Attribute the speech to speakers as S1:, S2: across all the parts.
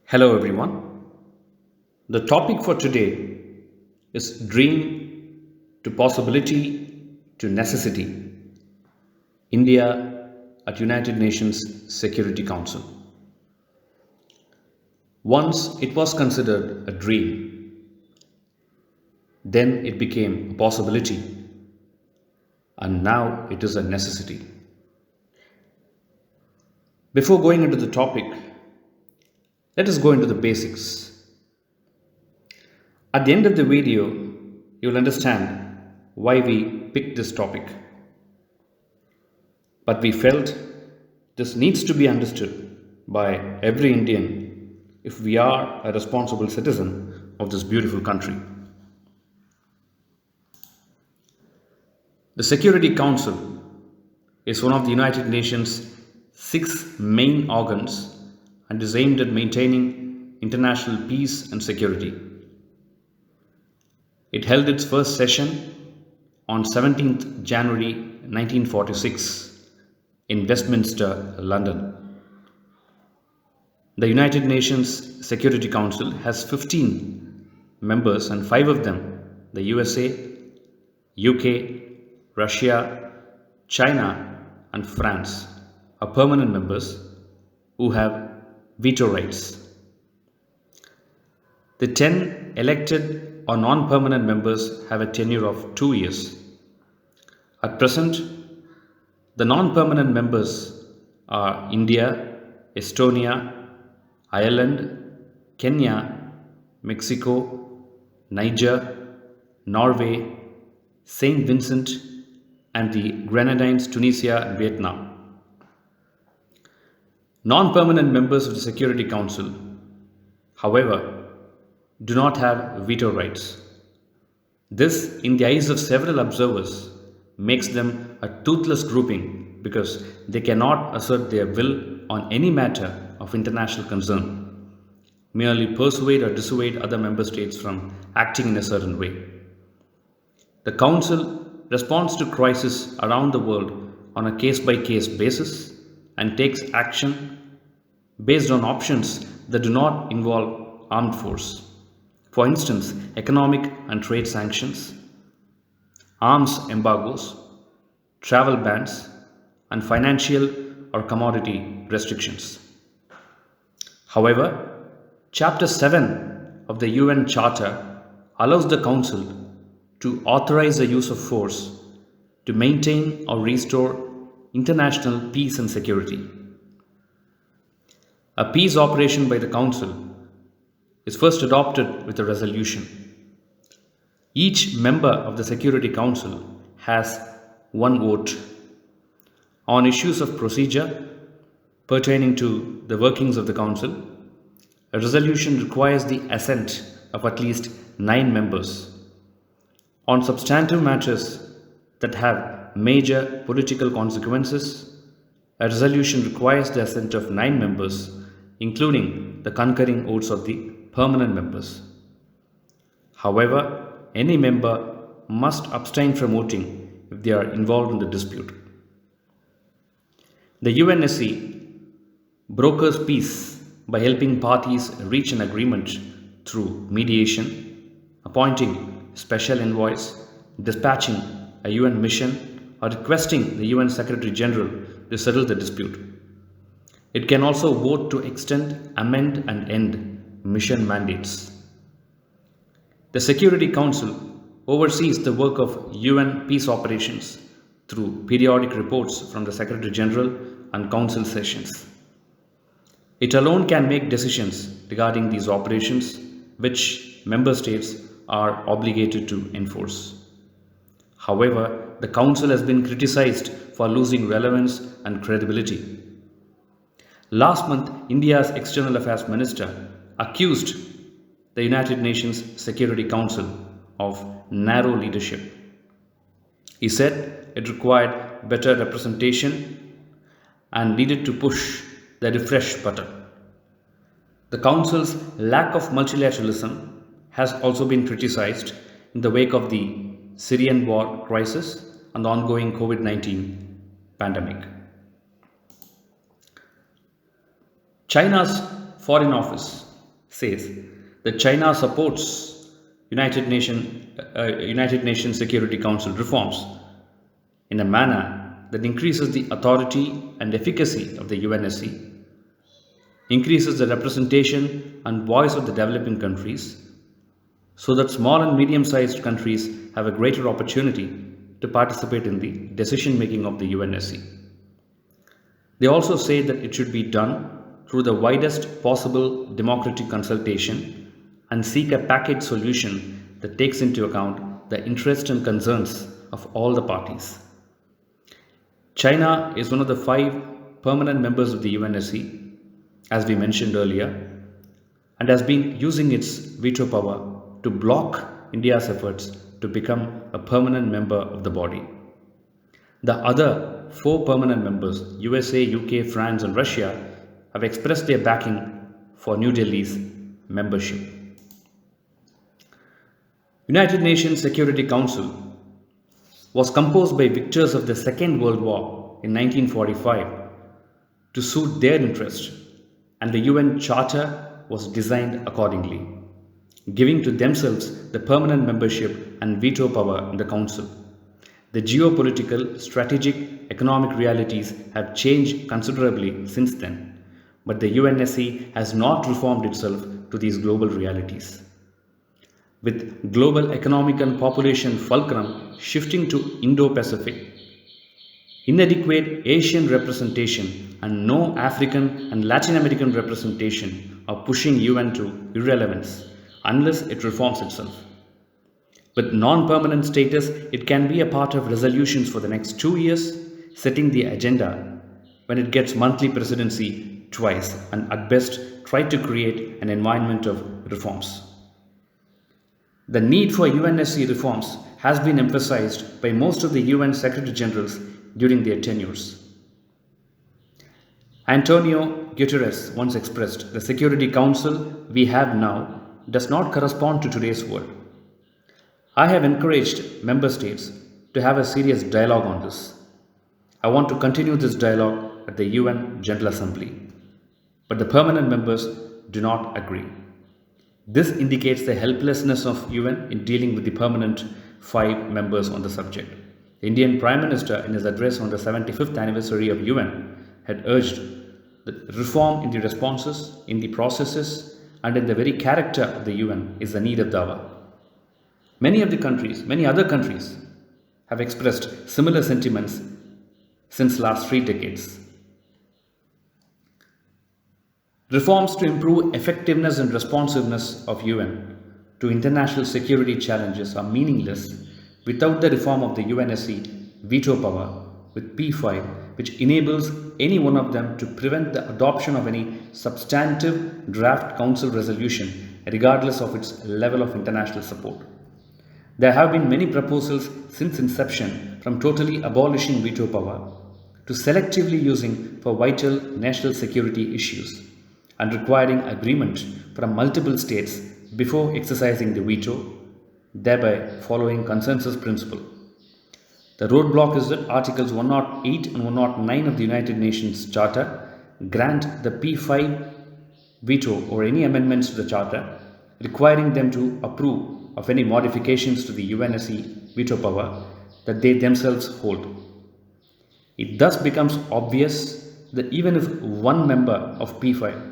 S1: Hello, everyone. The topic for today is dream to possibility to necessity. India at United Nations Security Council. Once it was considered a dream, then it became a possibility, and now it is a necessity. Before going into the topic, let us go into the basics. At the end of the video, you will understand why we picked this topic. But we felt this needs to be understood by every Indian if we are a responsible citizen of this beautiful country. The Security Council is one of the United Nations' 6 main organs and is aimed at maintaining international peace and security. It held its first session on 17th January 1946 in Westminster, London. The United Nations Security Council has 15 members, and 5 of them, the USA, UK, Russia, China, and France, are permanent members who have veto rights. The 10 elected or non-permanent members have a tenure of 2 years. At present, the non-permanent members are India, Estonia, Ireland, Kenya, Mexico, Niger, Norway, Saint Vincent, and the Grenadines, Tunisia, and Vietnam. Non-permanent members of the Security Council, however, do not have veto rights. This, in the eyes of several observers, makes them a toothless grouping because they cannot assert their will on any matter of international concern, merely persuade or dissuade other member states from acting in a certain way. The Council responds to crises around the world on a case-by-case basis and takes action based on options that do not involve armed force. For instance, economic and trade sanctions, arms embargoes, travel bans, and financial or commodity restrictions. However, Chapter 7 of the UN Charter allows the Council to authorize the use of force to maintain or restore international peace and security. A peace operation by the Council is first adopted with a resolution. Each member of the Security Council has 1 vote. On issues of procedure pertaining to the workings of the Council, a resolution requires the assent of at least 9 members. On substantive matters that have major political consequences, a resolution requires the assent of 9 members, including the concurring votes of the permanent members. However, any member must abstain from voting if they are involved in the dispute. The UNSC brokers peace by helping parties reach an agreement through mediation, appointing special envoys, dispatching a UN mission, or requesting the UN Secretary General to settle the dispute. It can also vote to extend, amend, and end mission mandates. The Security Council oversees the work of UN peace operations through periodic reports from the Secretary General and Council sessions. It alone can make decisions regarding these operations, which member states are obligated to enforce. However, the Council has been criticized for losing relevance and credibility. Last month, India's External Affairs Minister accused the United Nations Security Council of narrow leadership. He said it required better representation and needed to push the refresh button. The Council's lack of multilateralism has also been criticized in the wake of the Syrian war crisis and the ongoing COVID-19 pandemic. China's Foreign Office says that China supports United Nations Security Council reforms in a manner that increases the authority and efficacy of the UNSC, increases the representation and voice of the developing countries, so that small and medium sized countries have a greater opportunity to participate in the decision making of the UNSC. They also say that it should be done through the widest possible democratic consultation and seek a package solution that takes into account the interests and concerns of all the parties. China is one of the 5 permanent members of the UNSC, as we mentioned earlier, and has been using its veto power to block India's efforts to become a permanent member of the body. The other 4 permanent members, USA, UK, France, and Russia, have expressed their backing for New Delhi's membership. United Nations Security Council was composed by victors of the Second World War in 1945 to suit their interest, and the UN Charter was designed accordingly, giving to themselves the permanent membership and veto power in the Council. The geopolitical, strategic, economic realities have changed considerably since then, but the UNSC has not reformed itself to these global realities. With global economic and population fulcrum shifting to Indo-Pacific, inadequate Asian representation and no African and Latin American representation are pushing UN to irrelevance unless it reforms itself. With non-permanent status, it can be a part of resolutions for the next 2 years, setting the agenda when it gets monthly presidency twice, and at best try to create an environment of reforms. The need for UNSC reforms has been emphasized by most of the UN Secretary Generals during their tenures. Antonio Guterres once expressed, "The Security Council we have now does not correspond to today's world." I have encouraged member states to have a serious dialogue on this. I want to continue this dialogue at the UN General Assembly, but the permanent members do not agree. This indicates the helplessness of UN in dealing with the permanent 5 members on the subject. The Indian Prime Minister, in his address on the 75th anniversary of UN, had urged that reform in the responses, in the processes, and in the very character of the UN is the need of the hour. Many other countries have expressed similar sentiments since last 3 decades. Reforms to improve effectiveness and responsiveness of UN to international security challenges are meaningless without the reform of the UNSC veto power with P5, which enables any one of them to prevent the adoption of any substantive draft council resolution regardless of its level of international support. There have been many proposals since inception, from totally abolishing veto power to selectively using for vital national security issues and requiring agreement from multiple states before exercising the veto, thereby following consensus principle. The roadblock is that Articles 108 and 109 of the United Nations Charter grant the P5 veto or any amendments to the Charter, requiring them to approve of any modifications to the UNSC veto power that they themselves hold. It thus becomes obvious that even if one member of P5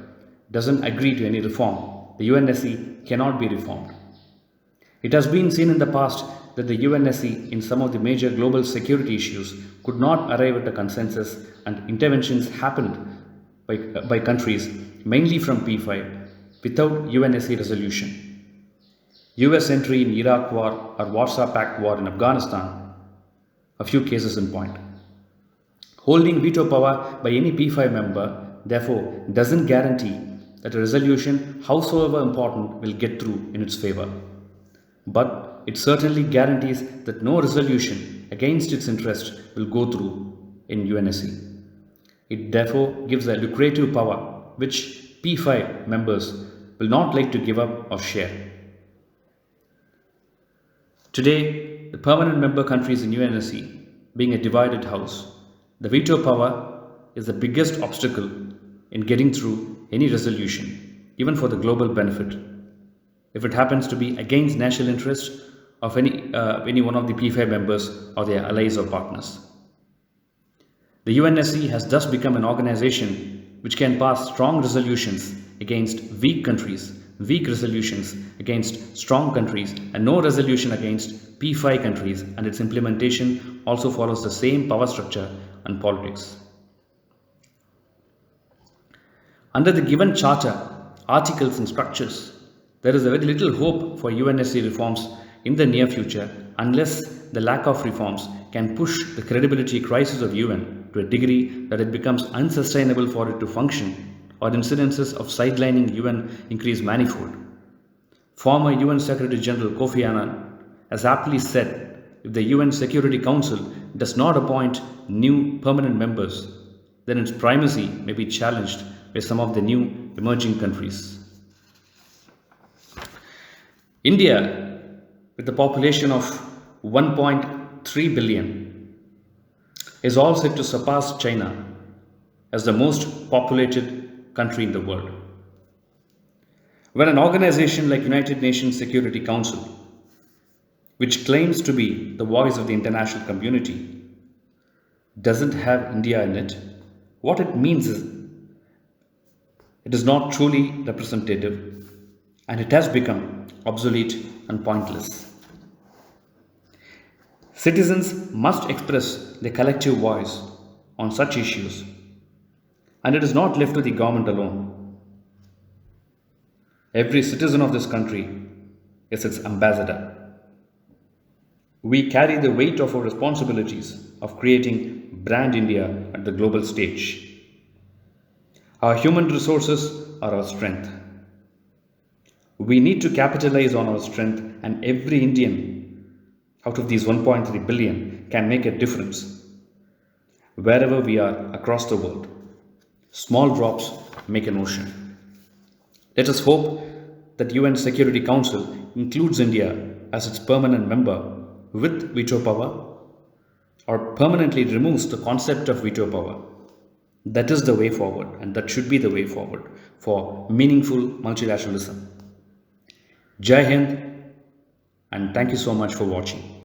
S1: doesn't agree to any reform, the UNSC cannot be reformed. It has been seen in the past that the UNSC in some of the major global security issues could not arrive at a consensus, and interventions happened by countries mainly from P5 without UNSC resolution. US entry in Iraq war or Warsaw Pact war in Afghanistan, a few cases in point. Holding veto power by any P5 member, therefore, doesn't guarantee that a resolution, howsoever important, will get through in its favor. But it certainly guarantees that no resolution against its interest will go through in UNSC. It therefore gives a lucrative power which P5 members will not like to give up or share. Today, the permanent member countries in UNSC being a divided house, the veto power is the biggest obstacle in getting through any resolution. even for the global benefit, if it happens to be against national interest of any one of the P5 members or their allies or partners. The UNSC has thus become an organization which can pass strong resolutions against weak countries, weak resolutions against strong countries, and no resolution against P5 countries, and its implementation also follows the same power structure and politics. Under the given charter, articles and structures, there is a very little hope for UNSC reforms in the near future unless the lack of reforms can push the credibility crisis of UN to a degree that it becomes unsustainable for it to function, or incidences of sidelining UN increase manifold. Former UN Secretary General Kofi Annan has aptly said, if the UN Security Council does not appoint new permanent members, then its primacy may be challenged by some of the new emerging countries. India, with a population of 1.3 billion, is all set to surpass China as the most populated country in the world. When an organization like United Nations Security Council, which claims to be the voice of the international community, doesn't have India in it, what it means is it is not truly representative, and it has become obsolete and pointless. Citizens must express their collective voice on such issues, and it is not left to the government alone. Every citizen of this country is its ambassador. We carry the weight of our responsibilities of creating brand India at the global stage. Our human resources are our strength. We need to capitalize on our strength, and every Indian out of these 1.3 billion can make a difference wherever we are across the world. Small drops make an ocean. Let us hope that UN Security Council includes India as its permanent member with veto power, or permanently removes the concept of veto power. That is the way forward, and that should be the way forward for meaningful multilateralism. Jai Hind, and thank you so much for watching.